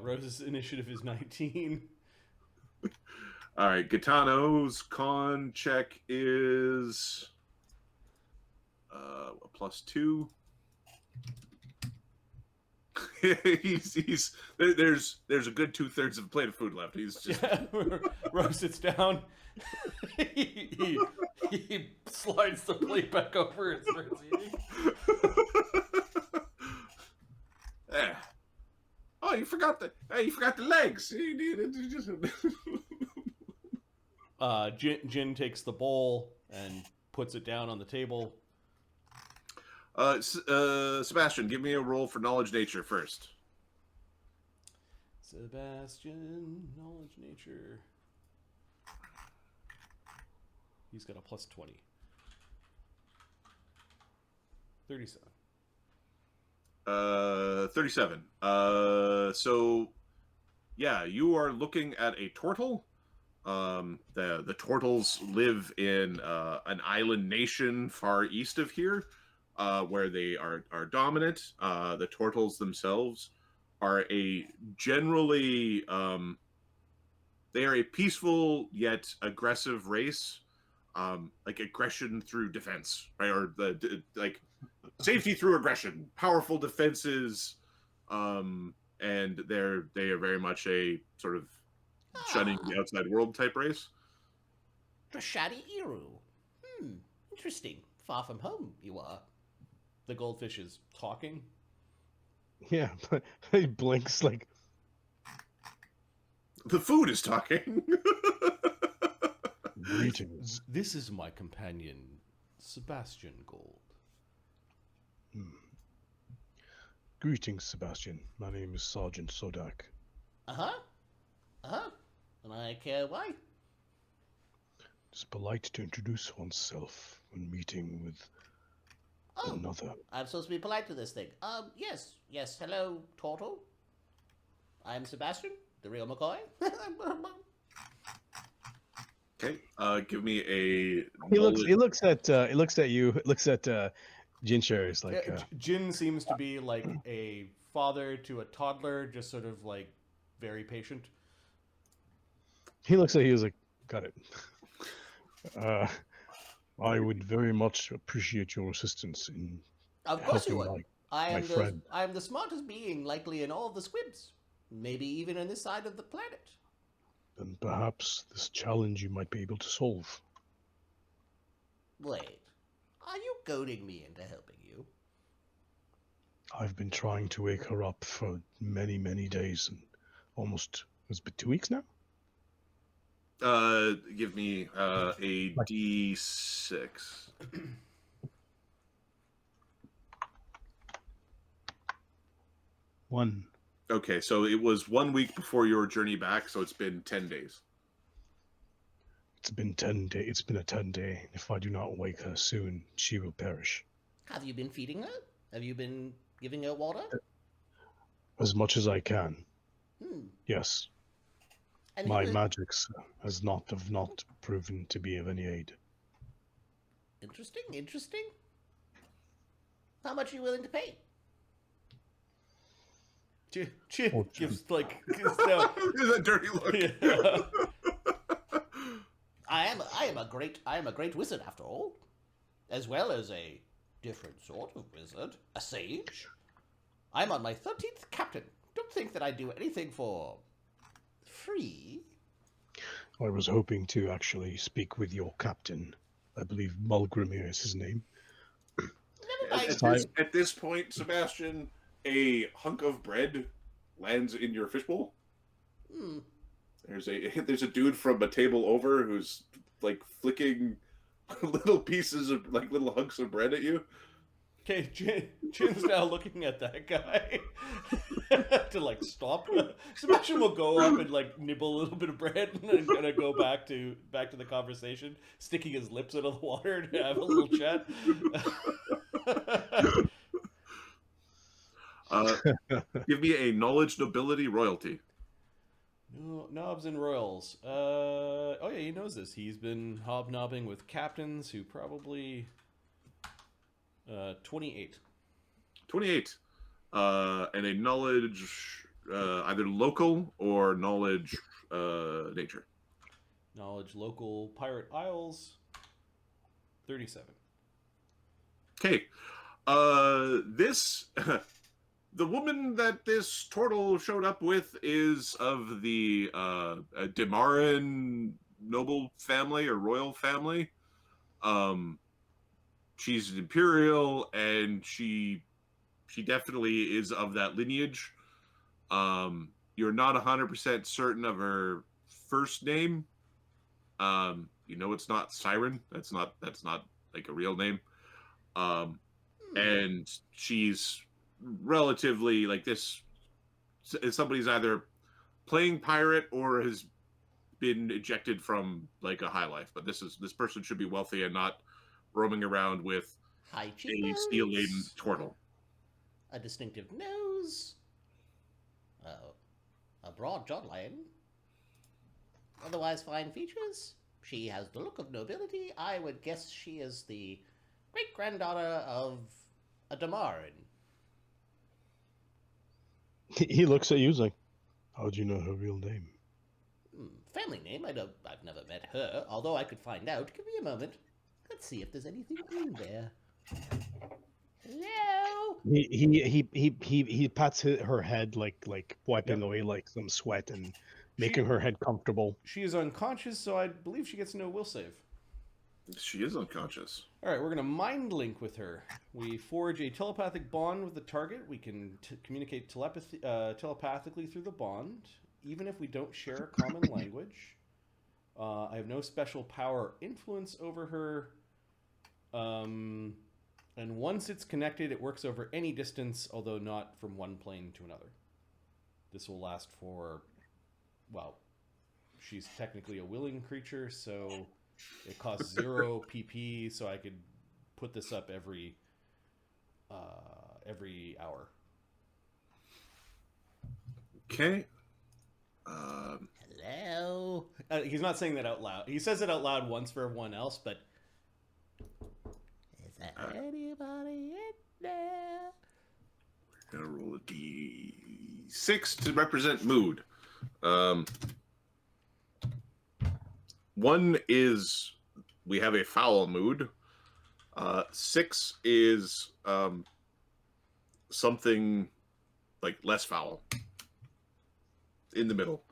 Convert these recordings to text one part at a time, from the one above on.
Rose's initiative is 19. All right, Gotano's con check is a +2. There's a good 2/3 of a plate of food left. He's just Rose sits down. he slides the plate back over and starts eating. Oh, you forgot the legs. Jin takes the bowl and puts it down on the table. Sebastian, give me a roll for knowledge nature first. Sebastian, knowledge nature. He's got a +20. 37. 37. So, yeah, you are looking at a tortle. The turtles live in an island nation far east of here, where they are dominant. The turtles themselves are a generally they are a peaceful yet aggressive race. Like aggression through defense, right? Or like safety through aggression, powerful defenses, and they are very much a sort of shunning the outside world type race. Drashadi Iru. Interesting. Far from home, you are. The goldfish is talking. Yeah, but he blinks like... The food is talking. Greetings. This is my companion, Sebastian Gold. Greetings, Sebastian. My name is Sergeant Sodak. Like, why? It's polite to introduce oneself when meeting with another. I'm supposed to be polite to this thing. Yes. Hello, Turtle. I'm Sebastian, the real McCoy. Okay, give me a. He looks at you. Looks at Jinshe. Is like Jin seems to be like a father to a toddler, just sort of like very patient. He looks at you. He's like, got it. I would very much appreciate your assistance in Of course you helping would. my friend. I am the smartest being likely in all of the squibs. Maybe even on this side of the planet. Then perhaps this challenge you might be able to solve. Wait. Are you goading me into helping you? I've been trying to wake her up for many, many days, and almost, it's been 2 weeks now? Give me a D6. One. Okay, so it was 1 week before your journey back, so it's been 10 days. It's been 10 days. It's been a 10-day. If I do not wake her soon, she will perish. Have you been feeding her? Have you been giving her water? As much as I can. Yes. And My magics have not proven to be of any aid. Interesting. How much are you willing to pay? Jin gives no. A dirty look. Yeah. I am a great wizard after all, as well as a different sort of wizard, a sage. I'm on my 13th captain. Don't think that I do anything for free. I was hoping to actually speak with your captain. I believe Molgromere is his name. At this point, Sebastian, a hunk of bread lands in your fishbowl. There's a dude from a table over who's like flicking little pieces of like little hunks of bread at you. Okay, Jin's now looking at that guy to like stop. Sebastian will go up and like nibble a little bit of bread and then gonna go back to the conversation, sticking his lips into the water to have a little chat. Give me a knowledge, nobility, royalty. No, knobs and royals. Oh yeah, he knows this. He's been hobnobbing with captains who probably 28. 28. And a knowledge either local or knowledge nature. Knowledge local Pirate Isles. 37. Okay. This the woman that this turtle showed up with is of the Demaran noble family or royal family. She's an imperial, and she definitely is of that lineage. You're not 100% certain of her first name. You know it's not Siren. That's not like a real name. And she's relatively like this. Somebody's either playing pirate or has been ejected from like a high life. But this person should be wealthy and not roaming around with High a cheekbones, steel-laden turtle. a distinctive nose, a broad jawline, otherwise fine features. She has the look of nobility. I would guess she is the great-granddaughter of a Damaran. He looks at you like, how do you know her real name? Family name? I've never met her, although I could find out. Give me a moment. Let's see if there's anything in there. Hello? He pats her head like wiping away like some sweat and making her head comfortable. She is unconscious, so I believe she gets no will save. She is unconscious. All right, we're going to mind link with her. We forge a telepathic bond with the target. We can communicate telepathically through the bond, even if we don't share a common language. I have no special power or influence over her. And once it's connected, it works over any distance, although not from one plane to another. This will last for, well, she's technically a willing creature, so it costs 0 PP, so I could put this up every hour. Okay. Hello? He's not saying that out loud. He says it out loud once for everyone else, but... Is there anybody in there? We're going to roll a D6 to represent mood. One is we have a foul mood. 6 is something like less foul. In the middle.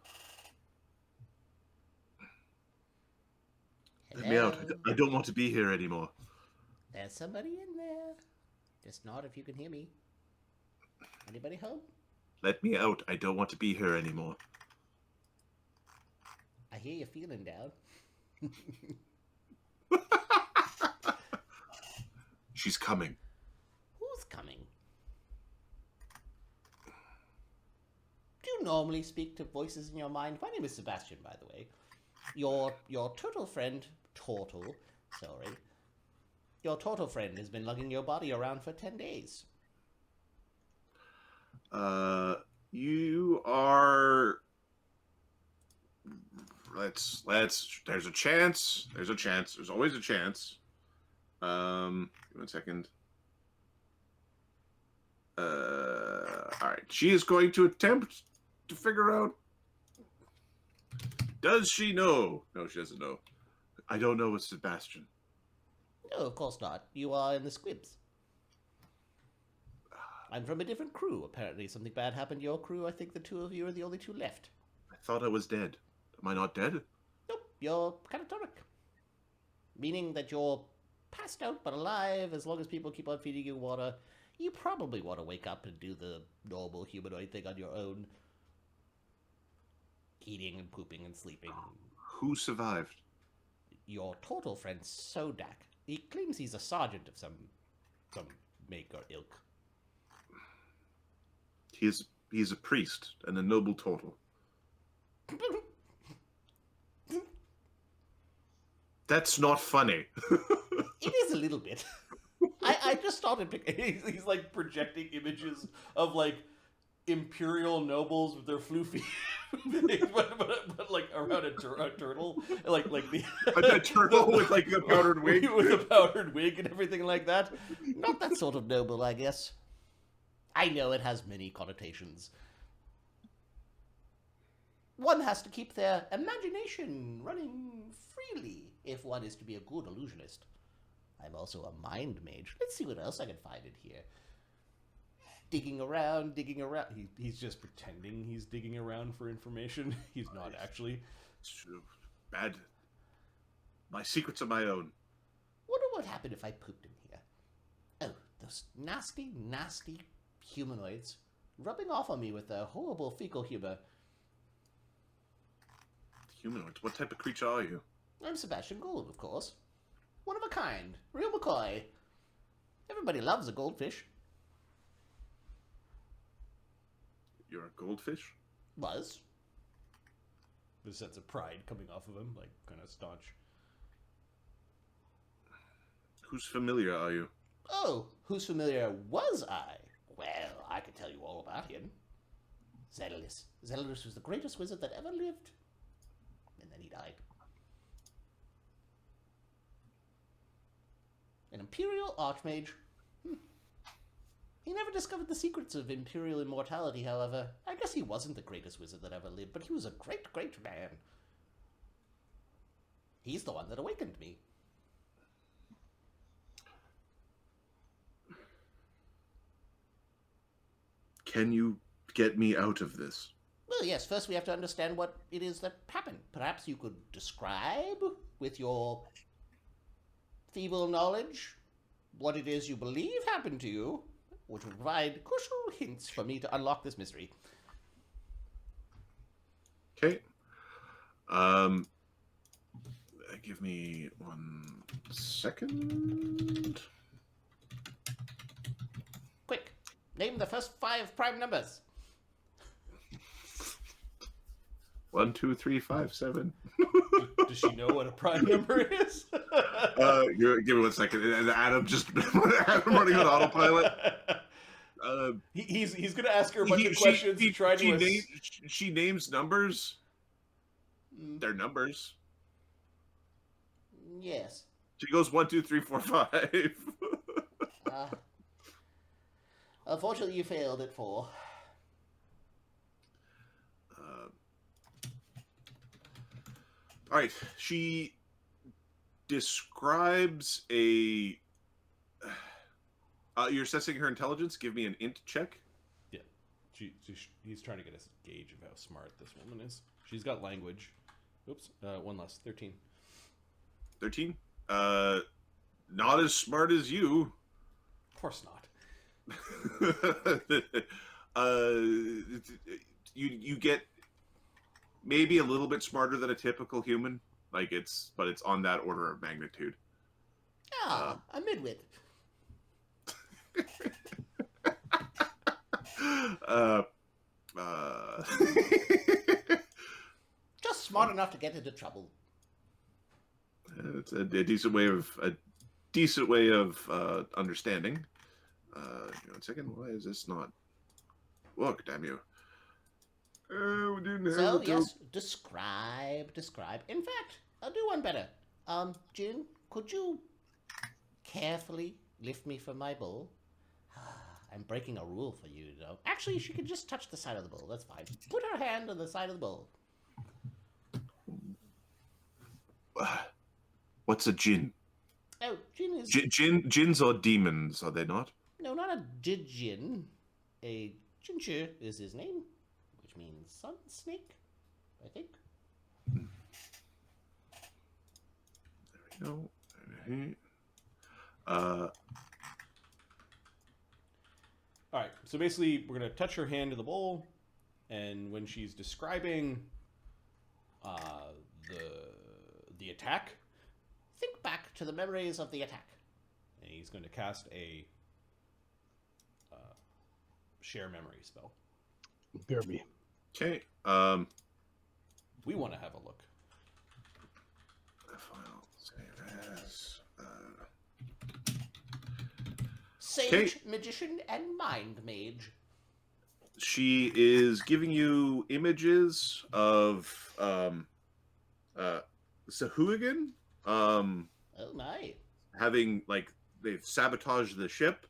Let me out. I don't want to be here anymore. There's somebody in there. Just nod if you can hear me. Anybody home? Let me out. I don't want to be here anymore. I hear you feeling down. She's coming. Who's coming? Do you normally speak to voices in your mind? My name is Sebastian, by the way. Your turtle friend, your turtle friend has been lugging your body around for 10 days. You are... Let's... There's a chance. There's always a chance. Give me 1 second. Alright. She is going to attempt to figure out... Does she know? No, she doesn't know. I don't know it's Sebastian. No, of course not. You are in the squibs. I'm from a different crew. Apparently something bad happened to your crew. I think the two of you are the only two left. I thought I was dead. Am I not dead? Nope, you're catatonic. Meaning that you're passed out but alive as long as people keep on feeding you water. You probably want to wake up and do the normal humanoid thing on your own. Eating and pooping and sleeping. Who survived? Your total friend Sodak. He claims he's a sergeant of some make or ilk. He's a priest and a noble turtle. That's not funny. It is a little bit. I just started picking. He's like projecting images of like imperial nobles with their floofy but like around a turtle, like the a turtle with like a powdered wig, with a powdered wig and everything like that. Not that sort of noble, I guess. I know it has many connotations. one has to keep their imagination running freely if one is to be a good illusionist. I'm also a mind mage. Let's see what else I can find in here. Digging around. He's just pretending he's digging around for information. He's not actually. Bad. My secrets are my own. Wonder what happened if I pooped in here. Oh, those nasty, nasty humanoids rubbing off on me with their horrible fecal humor. Humanoids? What type of creature are you? I'm Sebastian Gold, of course. One of a kind. Real McCoy. Everybody loves a goldfish. You're a goldfish? Was. There's a sense of pride coming off of him, like kind of staunch. Whose familiar are you? Oh, whose familiar was I? Well, I could tell you all about him. Zedalus. Zedalus was the greatest wizard that ever lived. And then he died. An Imperial Archmage. He never discovered the secrets of Imperial immortality, however. I guess he wasn't the greatest wizard that ever lived, but he was a great, great man. He's the one that awakened me. Can you get me out of this? Well, yes, first we have to understand what it is that happened. Perhaps you could describe, with your feeble knowledge, what it is you believe happened to you, which would provide crucial hints for me to unlock this mystery. Okay. Give me 1 second. Quick, name the first 5 prime numbers. 1, 2, 3, 5, 7. Does she know what a prime number is? Give me 1 second. And Adam Adam running on autopilot. He's gonna ask her a bunch of questions to try to. She names numbers. They're numbers. Yes. She goes 1, 2, 3, 4, 5. Unfortunately, you failed at 4. All right. She describes a. You're assessing her intelligence. Give me an int check. Yeah, he's trying to get a gauge of how smart this woman is. She's got language. Oops, 1 less, 13. 13. Not as smart as you. Of course not. You get maybe a little bit smarter than a typical human. But it's on that order of magnitude. A midwit. Just smart enough to get into trouble. It's a decent way of understanding. Give me 1 second. Why is this not? Look, damn you! We didn't have So it yes, describe. In fact, I'll do one better. Jin, could you carefully lift me from my bowl? I'm breaking a rule for you, though. Actually, she could just touch the side of the bowl. That's fine. Put her hand on the side of the bowl. What's a jinn? Oh, Jin is... Jinns are demons, are they not? No, not a Jin. A Jinshe is his name, which means sun snake, I think. There we go. All right, so basically, we're gonna touch her hand to the bowl, and when she's describing the attack, Think back to the memories of the attack. and he's going to cast a share memory spell. Bear me. Okay. We want to have a look. File save as. Sage, Okay. magician, and mind mage. She is giving you images of Sahuagin. Oh my. Having they've sabotaged the ship.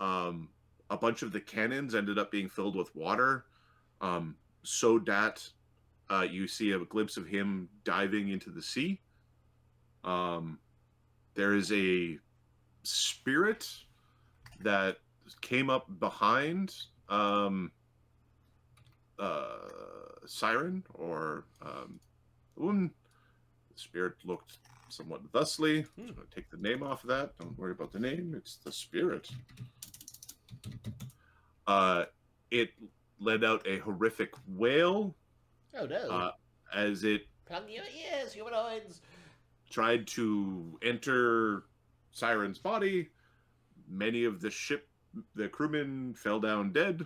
A bunch of the cannons ended up being filled with water. Sodat you see a glimpse of him diving into the sea. There is a spirit that came up behind Siren, or the spirit looked somewhat thusly. I'm just going to take the name off of that. Don't worry about the name. It's the spirit. It let out a horrific wail. Oh no. As it Plug your ears, humanoids. tried to enter Siren's body. Many of the crewmen fell down dead.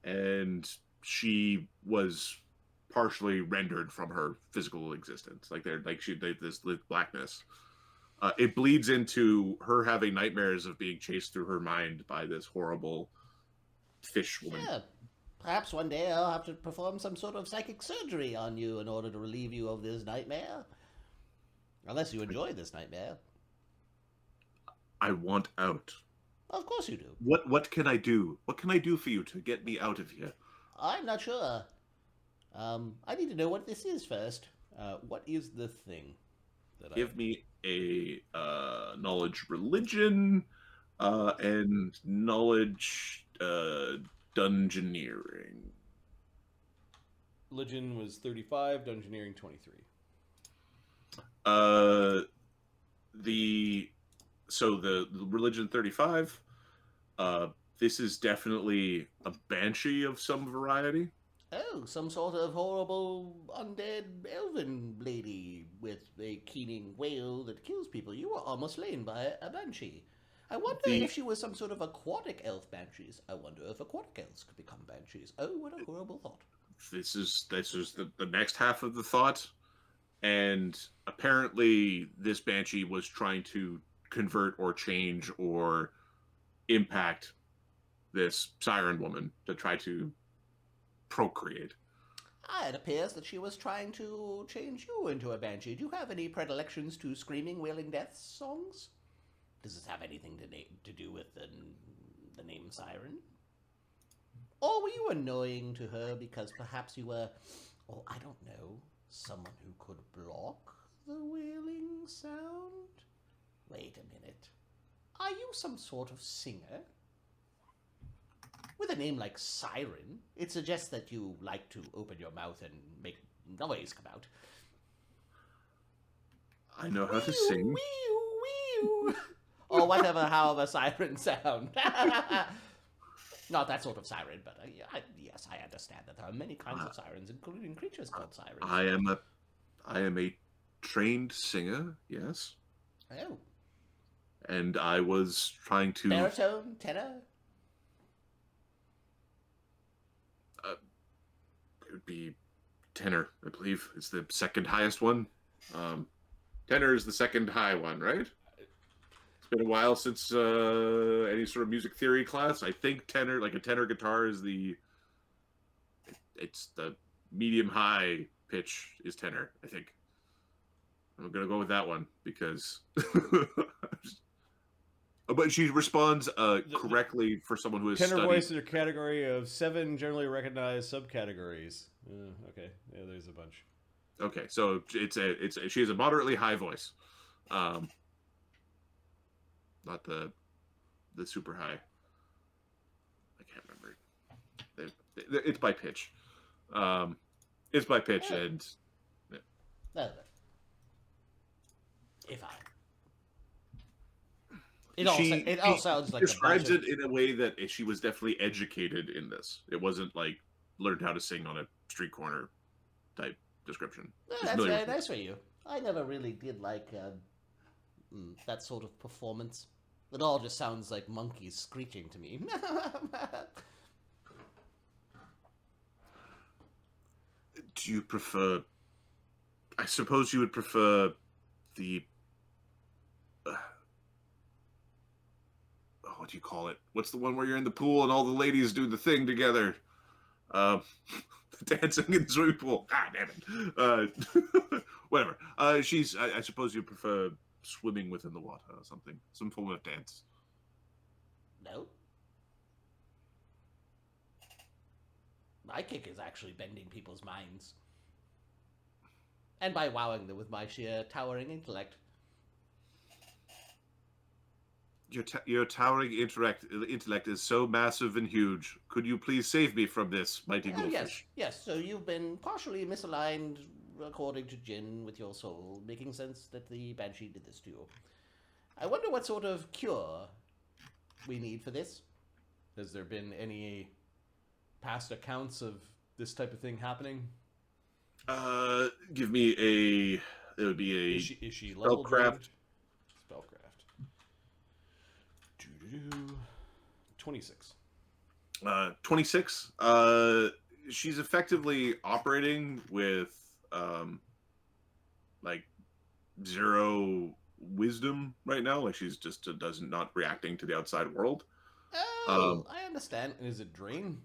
And she was partially rendered from her physical existence. This blackness. It bleeds into her having nightmares of being chased through her mind by this horrible fish woman. Yeah. Perhaps one day I'll have to perform some sort of psychic surgery on you in order to relieve you of this nightmare. Unless you enjoy this nightmare. I want out. Of course you do. What can I do? What can I do for you to get me out of here? I'm not sure. I need to know what this is first. What is the thing? Give me a knowledge religion and knowledge dungeoneering. Religion was 35, dungeoneering 23. The religion 35. This is definitely a banshee of some variety. Oh, some sort of horrible undead elven lady with a keening wail that kills people. You were almost slain by a banshee. I wonder if she was some sort of aquatic elf banshees. I wonder if aquatic elves could become banshees. Oh, what a horrible thought. This is the next half of the thought. And apparently this banshee was trying to convert or change or impact this siren woman to try to procreate. It appears that she was trying to change you into a banshee. Do you have any predilections to screaming, wailing death songs? Does this have anything to do with the name Siren? Or were you annoying to her because perhaps you were, or I don't know, someone who could block the wailing sound? Wait a minute. Are you some sort of singer? With a name like Siren, it suggests that you like to open your mouth and make noise come out. I know how to sing. Wee-oo. Or whatever, however sirens sound. Not that sort of siren, but yes, I understand that there are many kinds of sirens, including creatures called sirens. I am a trained singer, yes. Oh. And I was trying to... Baritone? Tenor? It would be tenor, I believe. It's the second highest one. Tenor is the second high one, right? It's been a while since any sort of music theory class. I think tenor, like a tenor guitar, is it's the medium high pitch is tenor, I think. I'm gonna go with that one because but she responds correctly for someone who has Tenor studied. voice is a category of 7 generally recognized subcategories. Okay, yeah, there's a bunch. Okay, so she has a moderately high voice, not the super high. I can't remember. It's by pitch. It's by pitch, and No. If I... It all sounds like describes it in a way that she was definitely educated in this. It wasn't like learned how to sing on a street corner type description. No, that's very nice for you. I never really did like that sort of performance. It all just sounds like monkeys screeching to me. Do you prefer... I suppose you would prefer the... what do you call it? What's the one where you're in the pool and all the ladies do the thing together? Dancing in the swimming pool. God damn it. Whatever. I suppose you prefer swimming within the water or something. Some form of dance. No. sidekick is actually bending people's minds. And by wowing them with my sheer towering intellect. Your towering intellect is so massive and huge. Could you please save me from this, mighty goldfish? Yes. So you've been partially misaligned, according to Jin, with your soul, making sense that the Banshee did this to you. I wonder what sort of cure we need for this. Has there been any past accounts of this type of thing happening? Give me a. It would be a. Is she level spellcraft. Spellcraft. 26. 26. She's effectively operating with like 0 wisdom right now. Like she's just not reacting to the outside world. Oh, I understand. And is it drain?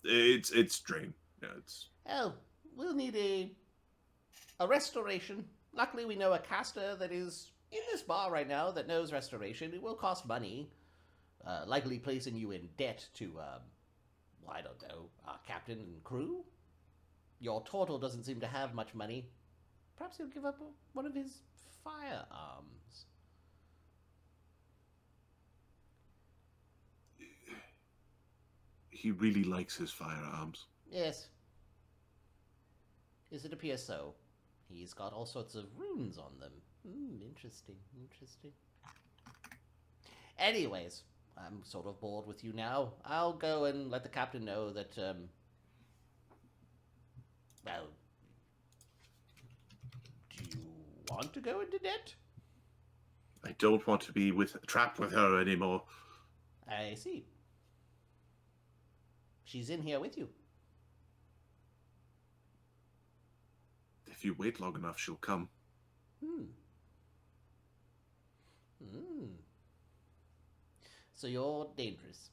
It's drain. Yeah, it's. Oh, we'll need a restoration. Luckily, we know a caster that is in this bar right now that knows restoration. It will cost money, likely placing you in debt to, I don't know, our captain and crew. Your turtle doesn't seem to have much money. Perhaps he'll give up one of his firearms. He really likes his firearms. Yes. Yes, it appears so. He's got all sorts of runes on them. Interesting. Anyways, I'm sort of bored with you now. I'll go and let the captain know that, well, do you want to go into debt? I don't want to be trapped with her anymore. I see. She's in here with you. If you wait long enough, she'll come. So you're dangerous.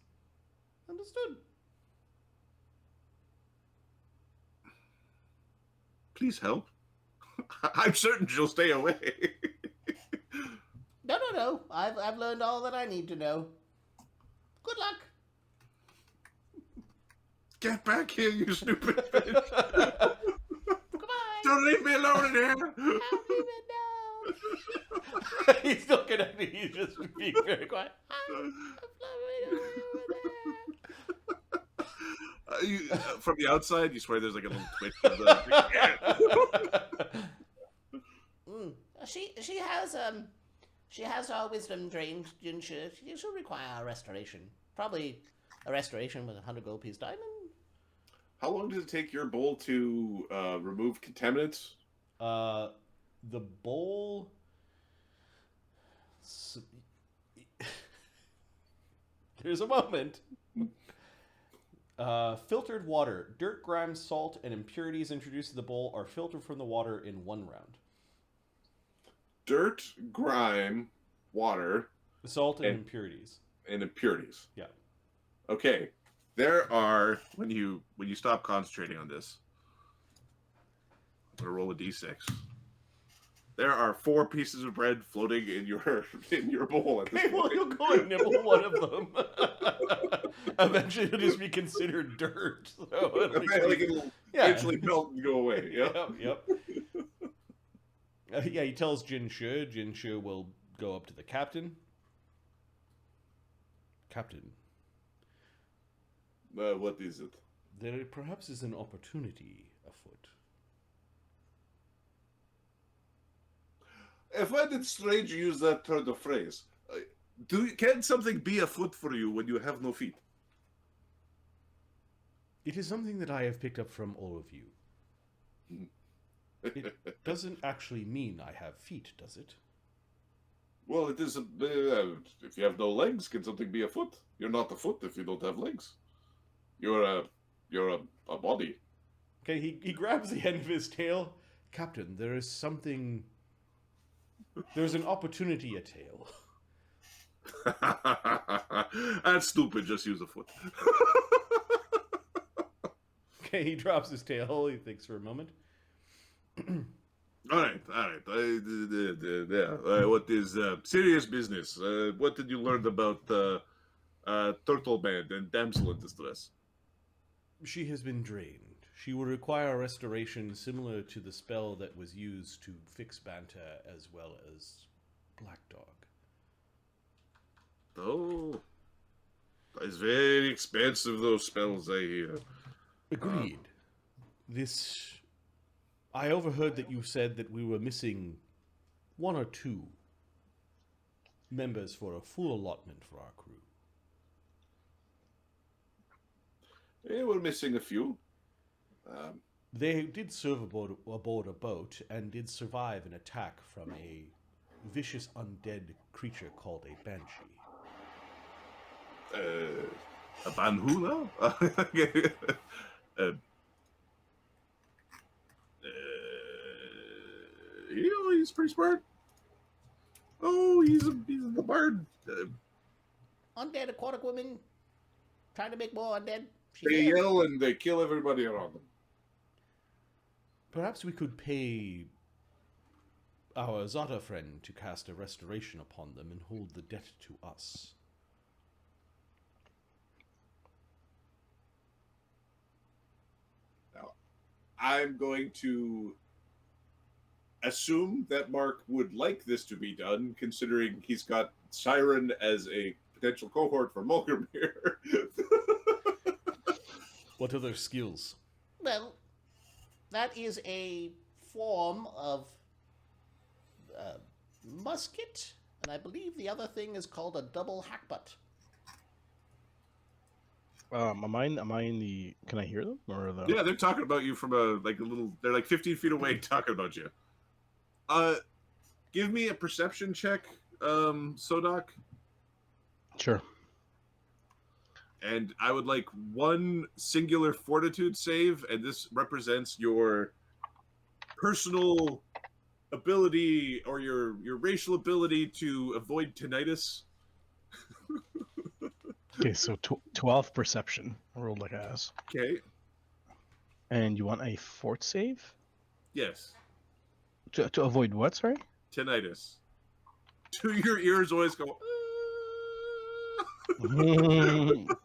Understood. Please help. I'm certain she'll stay away. No. I've learned all that I need to know. Good luck. Get back here, you stupid fish. Goodbye. Don't leave me alone in here. I'll leave it now. He's looking at me. He's just being very quiet. I'm floating away over there. From the outside, you swear there's like a little twitch. She has our wisdom drained, Jinshe. She'll require a restoration. Probably a restoration with 100 gold piece diamond. How long does it take your bowl to remove contaminants? The bowl. There's a moment. Filtered water. Dirt, grime, salt, and impurities introduced to the bowl are filtered from the water in 1 round. Dirt, grime, water, Salt and impurities. And impurities. Yeah. Okay. There are when you stop concentrating on this. I'm gonna roll a d6. There are 4 pieces of bread floating in your bowl at this Okay, well, point. you'll go and nibble one of them. Eventually, it'll just be considered dirt. So it'll eventually melt and go away. Yeah. Yep. Yeah, he tells Jinshe. Jinshe will go up to the captain. Captain, What is it? there perhaps is an opportunity afoot. I find it strange you use that turn of phrase. Can something be afoot for you when you have no feet? It is something that I have picked up from all of you. It doesn't actually mean I have feet, does it? Well, it is. If you have no legs, can something be a foot? You're not a foot if you don't have legs. You're a body. Okay, he grabs the end of his tail. Captain, there is something... There's an opportunity a tail. That's stupid. Just use a foot. Okay, he drops his tail. He thinks for a moment. All right. What is serious business? What did you learn about Turtle Man and Damsel in Distress? She has been drained. She will require a restoration similar to the spell that was used to fix Banta as well as Black Dog. Oh, it's very expensive, those spells, I hear. Agreed. I overheard that you said that we were missing one or two members for a full allotment for our crew. Yeah, we're missing a few. They did serve aboard a boat and did survive an attack from a vicious undead creature called a banshee. A banhula? He's pretty smart. Oh, he's a bard. Undead aquatic women trying to make more undead. They yell and they kill everybody around them. Perhaps we could pay our azata friend to cast a restoration upon them and hold the debt to us. Now, I'm going to assume that Mark would like this to be done, considering he's got Siren as a potential cohort for Molgromere. What are their skills? Well, that is a form of musket, and I believe the other thing is called a double hackbutt. Am I in the? Can I hear them or the? Yeah, they're talking about you from a little. They're like 15 feet away talking about you. Give me a perception check, Sodak. Sure. And I would like one singular fortitude save, and this represents your personal ability or your racial ability to avoid tinnitus. Okay, so 12 perception. I rolled like ass. Okay. And you want a fort save? Yes. To avoid what, sorry? Tinnitus. Do your ears always go?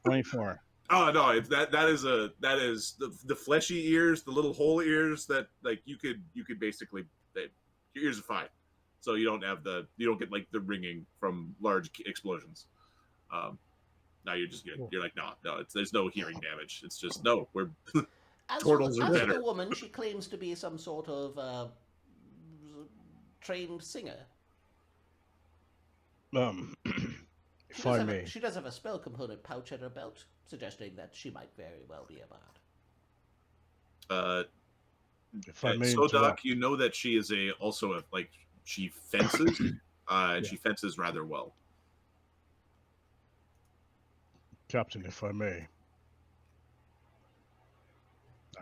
24. Oh no! That is the fleshy ears, the little hole ears that like you could basically your ears are fine, so you don't get like the ringing from large explosions. Now you're just good. You're like no, there's no hearing damage. It's just no. We're turtles are better. As a woman, she claims to be some sort of trained singer. If I may. She does have a spell component pouch at her belt, suggesting that she might very well be a bard. If I may Sodak, interrupt. you know that she is she fences, and Yeah. she fences rather well. Captain, if I may.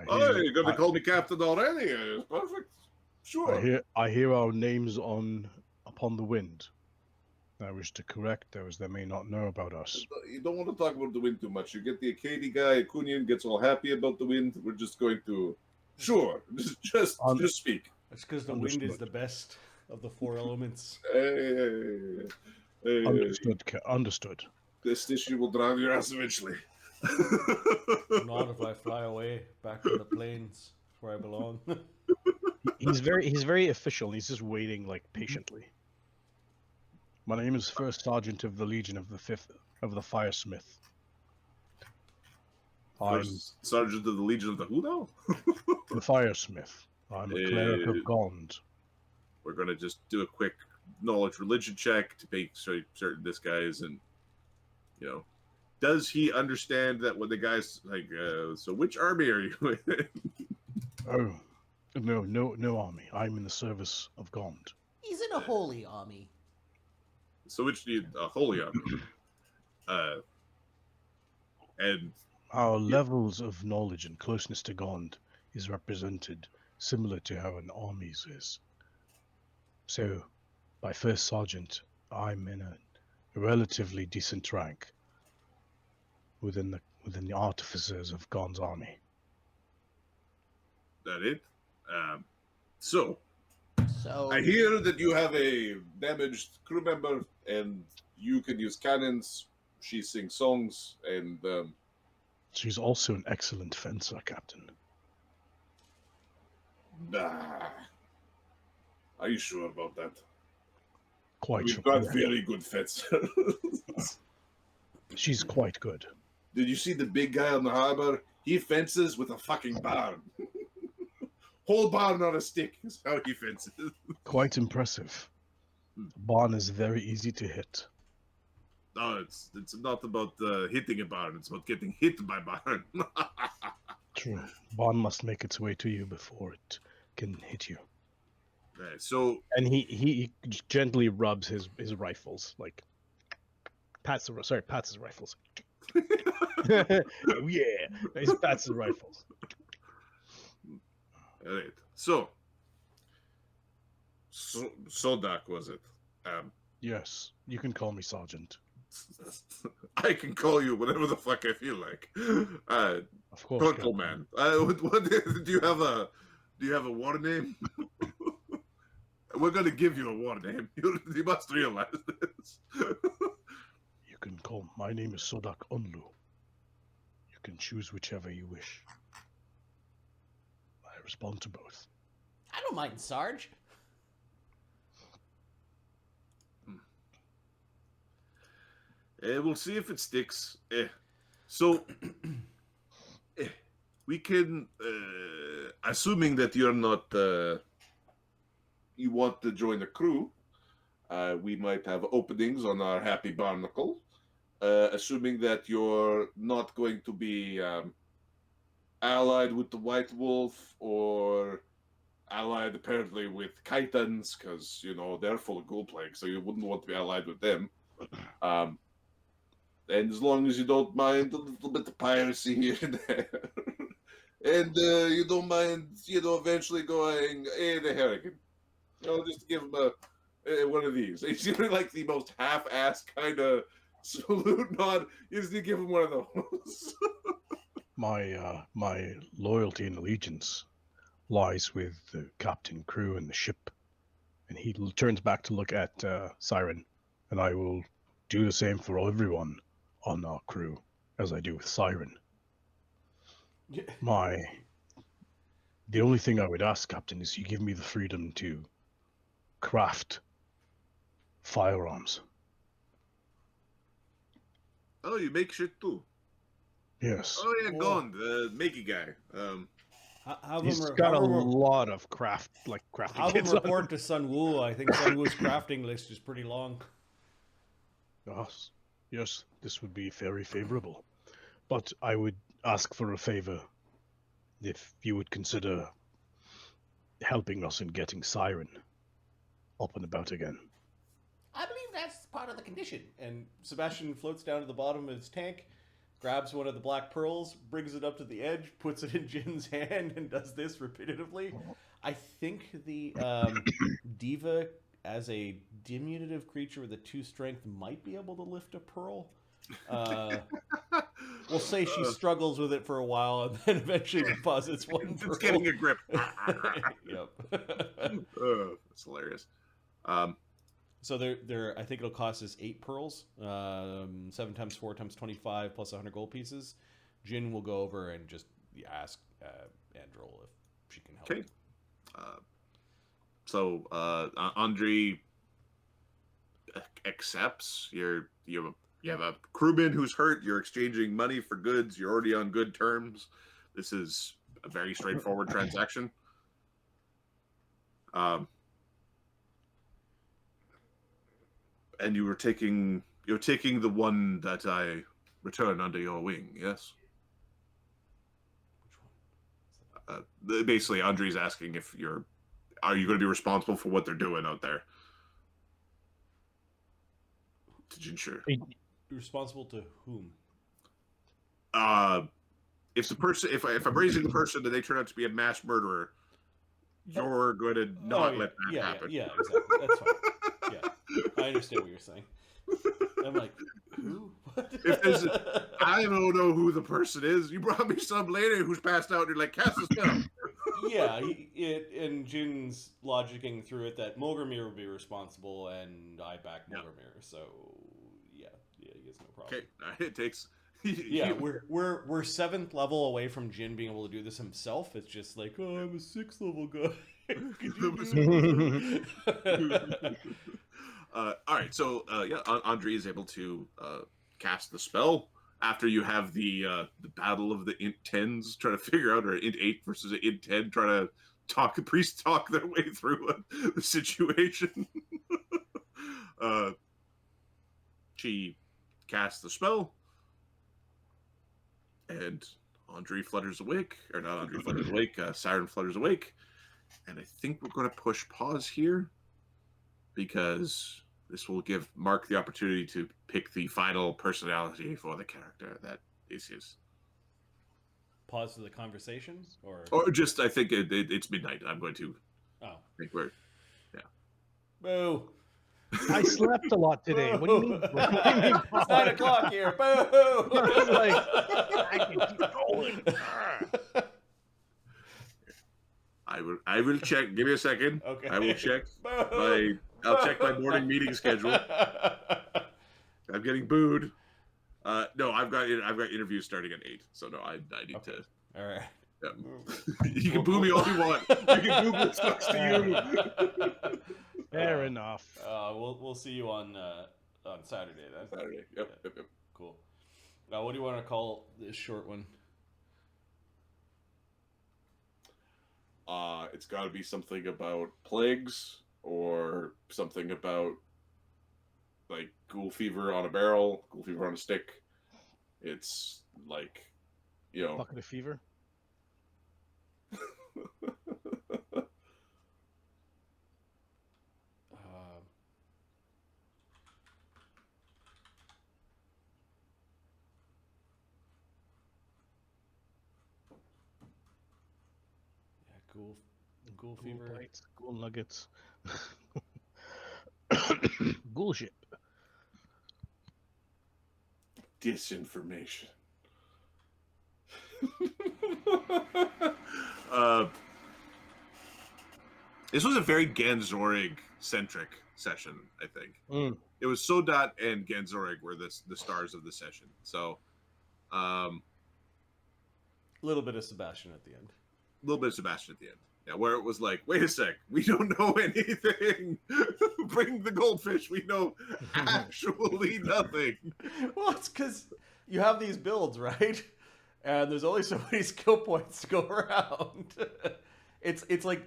You're going to call me captain already? Perfect. Sure. I hear our names upon the wind. I wish to correct those that may not know about us. You don't want to talk about the wind too much. You get the Acadi guy, Kunyan gets all happy about the wind. We're just going to, sure, just speak. That's because the wind is the best of the four elements. Hey. Understood. This issue will drive your ass eventually. Not if I fly away back to the plains where I belong. He's very official. He's just waiting patiently. My name is First Sergeant of the Legion of the Fifth of the Firesmith. First Sergeant of the Legion of the who now? The Firesmith. I'm a cleric of Gond. We're gonna just do a quick knowledge religion check to make certain this guy isn't, does he understand that when the guy's like, so which army are you in? Oh, no army. I'm in the service of Gond. He's in a holy army. So which do you, holy army? And our levels of knowledge and closeness to Gond is represented similar to how an army's is. So, by First Sergeant, I'm in a relatively decent rank within the artificers of Gond's army. That it? So So I hear that you have a damaged crew member, and you can use cannons. She sings songs, and She's also an excellent fencer, Captain. Nah. Are you sure about that? Quite We've sure. got Yeah, very good fencers. she's quite good. Did you see the big guy on the harbor? He fences with a fucking barn. Whole barn on a stick is how he fences. Quite impressive. Barn is very easy to hit. No, it's not about hitting a barn. It's about getting hit by barn. True. Barn must make its way to you before it can hit you. Right, so And he gently rubs his rifles, like pats his rifles. Oh, yeah, he pats his rifles. all right. So Sodak was it? Yes, you can call me Sergeant. I can call you whatever the fuck I feel like. Of course, Turtle Captain. Man. What do you have a war name? We're gonna give you a war name. You must realize this. You can call. My name is Sodak Unlu. You can choose whichever you wish. I respond to both. I don't mind, Sarge. We'll see if it sticks. So we can, assuming that you're not, you want to join the crew. We might have openings on our Happy Barnacle. Assuming that you're not going to be allied with the White Wolf or allied apparently with Kaitans, because they're full of ghoul plague, so you wouldn't want to be allied with them. And as long as you don't mind a little bit of piracy here and there, and you don't mind, eventually going, hey, the Harrigan, just give him one of these. It's usually like the most half-assed kind of salute nod. Is you give him one of those. My loyalty and allegiance lies with the captain, crew, and the ship. And he turns back to look at Siren, and I will do the same for everyone on our crew, as I do with Siren. The only thing I would ask, Captain, is you give me the freedom to craft firearms. Oh, you make shit too. Yes. Oh yeah, Gond, the makey guy. He's got a lot of crafting Have him kits on. report to Sun Wu. I think Sun Wu's crafting list is pretty long. Yes, this would be very favorable. But I would ask for a favor if you would consider helping us in getting Siren up and about again. I believe that's part of the condition. And Sebastian floats down to the bottom of his tank, grabs one of the black pearls, brings it up to the edge, puts it in Jin's hand, and does this repetitively. I think the diva, as a diminutive creature with a 2 strength, might be able to lift a pearl. We'll say she struggles with it for a while and then eventually deposits one pearl. It's getting a grip. Yep. That's hilarious. So there, I think it'll cost us 8 pearls, 7 times 4 times 25 plus 100 gold pieces. Jin will go over and just ask Androl if she can help. Okay. So Andre accepts. You have a crewman who's hurt. You're exchanging money for goods. You're already on good terms. This is a very straightforward transaction. And you're taking the one that I return under your wing, yes? Which one? Basically, Andre's asking if are you going to be responsible for what they're doing out there? To Jinshe. Responsible to whom? If I'm raising the person and they turn out to be a mass murderer, you're going to not let that happen. Yeah, exactly. That's fine. Yeah, I understand what you're saying. I'm like, who? What? I don't know who the person is. You brought me some lady who's passed out and you're like, cast a spell. Yeah, and Jin's logicking through it that Molgromere would be responsible, and I back Molgromere, so yeah, he has no problem. Okay, it takes Yeah, we're 7th level away from Jin being able to do this himself. It's just like, oh, I'm a 6th level guy. Could you do it? All right, so yeah, Andre is able to cast the spell after you have the battle of the int 10s, trying to figure out, or int 8 versus an int 10, trying to priest talk their way through the situation. She casts the spell, and Andre flutters awake, or not Andre flutters awake, Siren flutters awake, and I think we're going to push pause here because this will give Mark the opportunity to pick the final personality for the character that is his. Pause to the conversation, or just I think it's midnight. I'm going to. Oh, I think we're. boo! I slept a lot today. What do you mean? What do you mean? It's 9 o'clock here. Boo! I can keep going. I will check. Give me a second. Okay. I will check Boo! I'll check my morning meeting schedule. I'm getting booed. No, I've got interviews starting at 8, so no, I need Okay. to. All right. Yeah. You can boo me all you want. You can boo what sucks to you. Fair enough. We'll see you on Saturday then. Saturday. Yep. Cool. What do you want to call this short one? It's got to be something about plagues or something about like ghoul fever on a barrel, ghoul fever on a stick. It's like, Bucket of fever. Ghoul fever. Bites, ghoul nuggets. Ghoul ship. Disinformation. This was a very Ganzorig centric session, I think. It was Sodat and Ganzorig were the stars of the session. So A little bit of Sebastian at the end. A little bit of Sebastian at the end. Yeah, where it was like, wait a sec, we don't know anything. Bring the goldfish. We know actually nothing. Well, it's because you have these builds, right? And there's only so many skill points to go around. It's like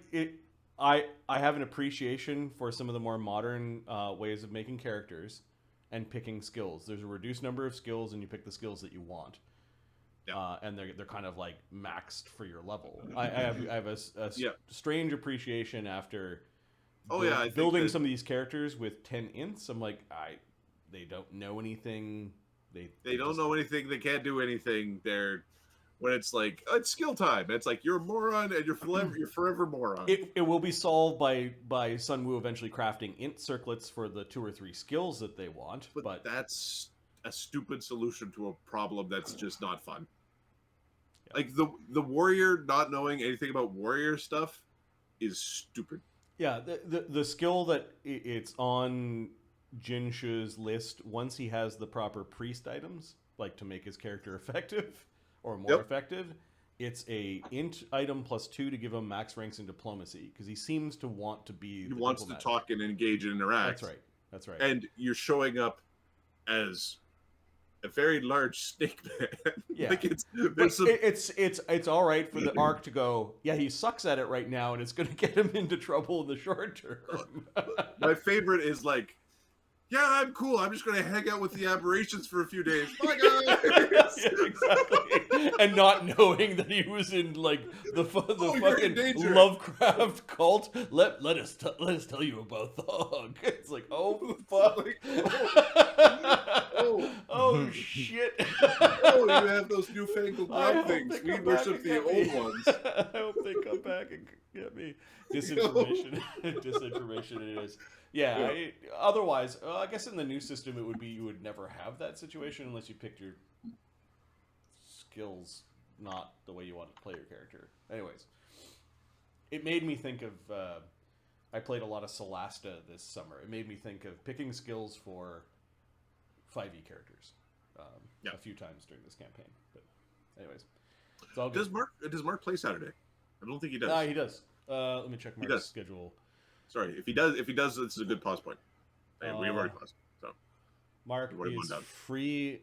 I have an appreciation for some of the more modern ways of making characters and picking skills. There's a reduced number of skills, and you pick the skills that you want. Yeah. And they're kind of like maxed for your level. I have a strange appreciation after building some of these characters with 10 ints. I'm like, they don't know anything. They don't know anything. They can't do anything. When it's like, oh, it's skill time. It's like, you're a moron and you're forever moron. It will be solved by Sunwoo eventually crafting int circlets for the 2 or 3 skills that they want. But that's a stupid solution to a problem that's just not fun. Yeah. Like the warrior not knowing anything about warrior stuff is stupid. Yeah, the skill that it's on Jinshe's list, once he has the proper priest items, like to make his character effective or more effective, it's a int item +2 to give him max ranks in diplomacy, because he seems to want to be. He wants to talk and engage and interact. That's right. And you're showing up as a very large snake man. Yeah. Like it's all right for the arc to go, yeah, he sucks at it right now, and it's going to get him into trouble in the short term. My favorite is like, yeah, I'm cool. I'm just going to hang out with the aberrations for a few days. Bye, guys. Yeah, exactly. And not knowing that he was in like the fucking Lovecraft cult. Let us tell you about Thog. It's like, oh fuck. Oh shit. Oh, you have those newfangled blood things. We worship the old ones. I hope they come back and get me. Disinformation. Disinformation it is. Yeah. Otherwise, I guess in the new system, it would be you would never have that situation unless you picked your skills not the way you want to play your character. Anyways, it made me think of. I played a lot of Solasta this summer. It made me think of picking skills for 5e characters. a few times during this campaign. But anyways, it's all good. Does Mark play Saturday? I don't think he does. He does. Let me check Mark's schedule. Sorry, if he does, this is a good pause point. And we've already paused. So Mark is free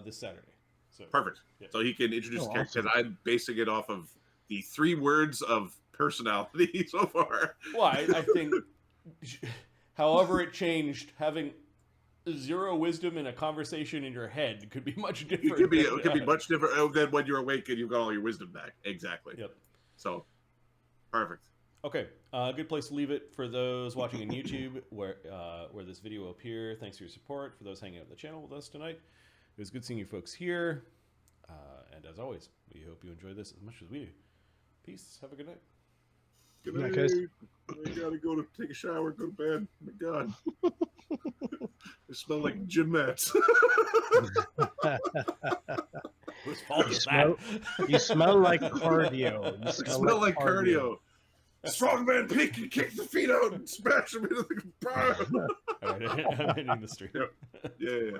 this Saturday. So perfect. Yeah. So he can introduce his character because I'm basing it off of the 3 words of personality so far. Well, I think, however it changed, having 0 wisdom in a conversation in your head could be much different. It could be much different than when you're awake and you've got all your wisdom back. Exactly. Yep. So, perfect. Okay, good place to leave it for those watching on YouTube, where this video will appear. Thanks for your support. For those hanging out on the channel with us tonight, it was good seeing you folks here. And as always, we hope you enjoy this as much as we do. Peace. Have a good night. Good night, guys. I gotta go to take a shower, go to bed. Oh my God. They smell like gym mats. Whose fault is you smell like cardio. You smell like cardio. Strongman pick and kick the feet out and smash them into the ground. All right, I'm ending the stream. Yep. Yeah.